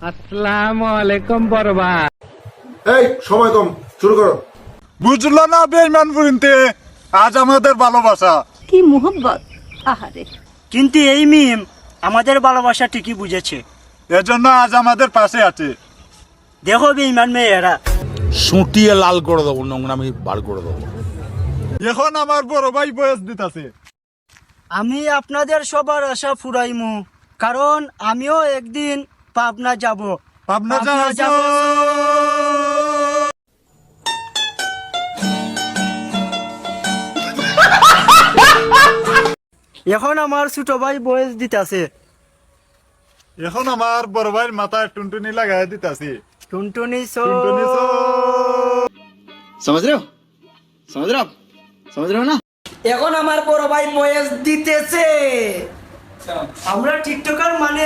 আসসালামু আলাইকুম বড় ভাই। এই সময় কম, শুরু করো। বুঝলো না বেঈমান বুনতে, আজ আমাদের ভালোবাসা। কি মোহব্বত, আহারে। কিন্তু এই মিম আমাদের ভালোবাসা ঠিকই বুঝেছে, এজন্য আজ আমাদের পাশে আছে। দেখো বেঈমান মেয়েরা, সুটিয়ে লাল করে দেবো, নোংরামি বার করে দেবো। এখন আমার বড় ভাই বয়স দিতেছে। আমি আপনাদের সবার আশা ফুরাইমু, কারণ আমিও একদিন পাবনা যাব। পাবনা যাব। এখন আমার ছোট ভাই বয়স দিতেছে। এখন আমার বড় ভাইয়ের মাথায় টুনটুনি লাগাই দিতেছি। টুনটুনি টুনটুনি समझ रहे हो आप समझ रहे हो ना। এখন আমার বড় ভাই বয়স দিতেছে। আমরা টিকটকার মানে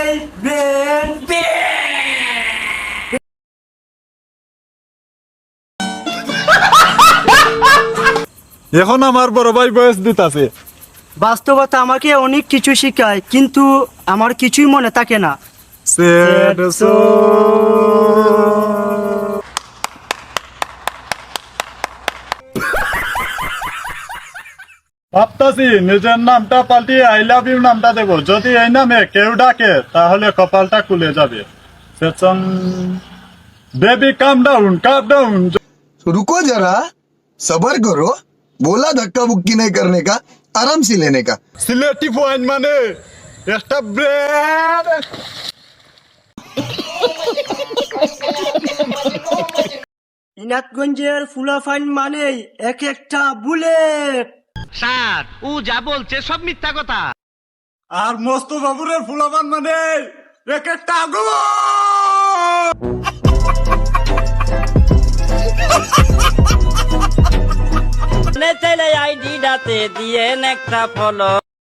এখন আমার বড় ভাই বয়স দিতেছে। বাস্তবতা আমাকে অনেক কিছু শেখায়, কিন্তু আমার কিছুই মনে থাকে না। ভাবতাছি নিজের নামটা পাল্টিয়ে আই লাভ ইউ নামটা দেবো। যদি এই নামে কেউ ডাকে তাহলে কপালটা খুলে যাবে। বেবি কাম ডাউন, কাম ডাউন। रुको जरा, सबर करो। बोला धक्का बुक्की नहीं करने का, आराम से लेने का। সিলেটি পয়েন্ট মানে একটা ব্রেড। ইনাতগঞ্জের ফুলাফাইন মানেই এক একটা বুলেট। স্যার ও যা বলছে সব মিথ্যা কথা। আর মস্ত বাবুরের ফুলাবান মানে এক একটা আগুন। আইডি ডাতে দিয়ে একটা ফলো।